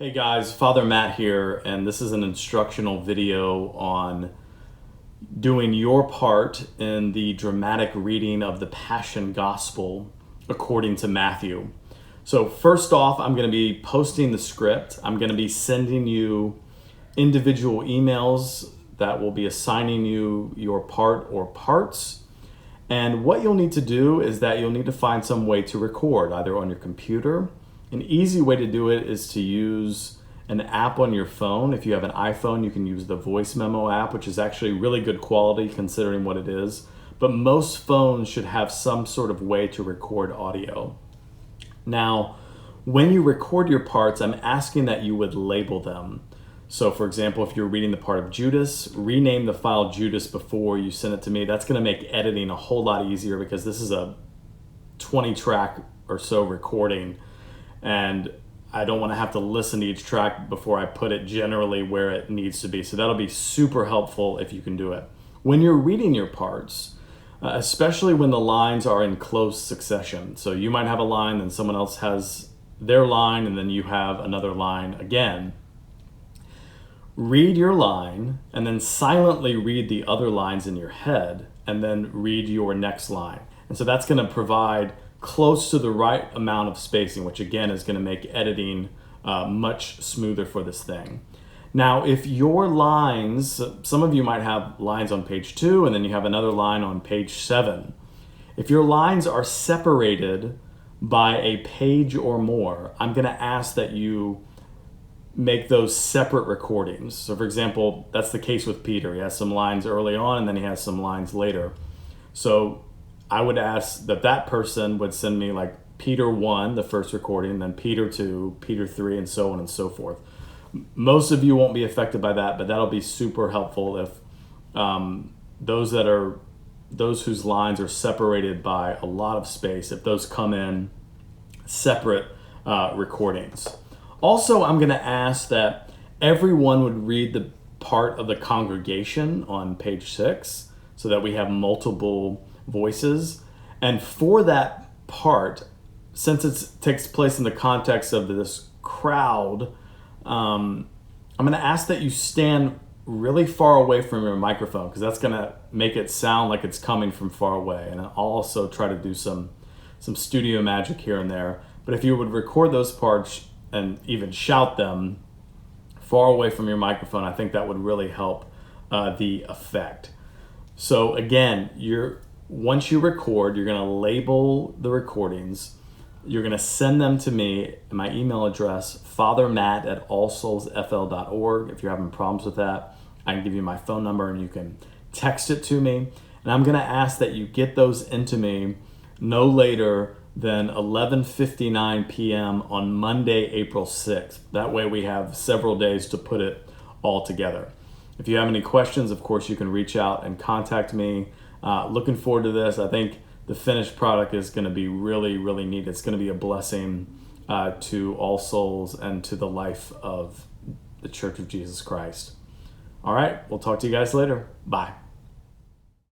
Hey guys, Father Matt here, and this is an instructional video on doing your part in the dramatic reading of the Passion Gospel according to Matthew. So first off, I'm going to be posting the script. I'm going to be sending you individual emails that will be assigning you your part or parts. And what you'll need to do is that you'll need to find some way to record, either on your computer. An easy way to do it is to use an app on your phone. If you have an iPhone, you can use the Voice Memo app, which is actually really good quality considering what it is. But most phones should have some sort of way to record audio. Now, when you record your parts, I'm asking that you would label them. So for example, if you're reading the part of Judas, rename the file Judas before you send it to me. That's going to make editing a whole lot easier because this is a 20 track or so recording, and I don't want to have to listen to each track before I put it generally where it needs to be. So that'll be super helpful if you can do it. When you're reading your parts, especially when the lines are in close succession. So you might have a line, then someone else has their line, and then you have another line again. Read your line and then silently read the other lines in your head and then read your next line. And so that's going to provide close to the right amount of spacing, which again is going to make editing much smoother for this thing. Now, if your lines, some of you might have lines on page 2 and then you have another line on page 7. If your lines are separated by a page or more, I'm going to ask that you make those separate recordings. So for example, that's the case with Peter. He has some lines early on and then he has some lines later. So I would ask that person would send me like Peter 1, the first recording, then Peter 2, Peter 3, and so on and so forth. Most of you won't be affected by that, but that'll be super helpful if those whose lines are separated by a lot of space, if those come in separate recordings. Also, I'm going to ask that everyone would read the part of the congregation on page 6 so that we have multiple voices. And for that part, since it takes place in the context of this crowd, I'm going to ask that you stand really far away from your microphone because that's going to make it sound like it's coming from far away. And I'll also try to do some studio magic here and there. But if you would record those parts and even shout them far away from your microphone, I think that would really help the effect. So again, once you record, you're going to label the recordings. You're going to send them to me, my email address, fathermatt@allsoulsfl.org. If you're having problems with that, I can give you my phone number and you can text it to me. And I'm going to ask that you get those into me no later than 11:59 p.m. on Monday, April 6th. That way we have several days to put it all together. If you have any questions, of course, you can reach out and contact me. Looking forward to this. I think the finished product is going to be really, really neat. It's going to be a blessing to All Souls and to the life of the Church of Jesus Christ. All right, we'll talk to you guys later. Bye.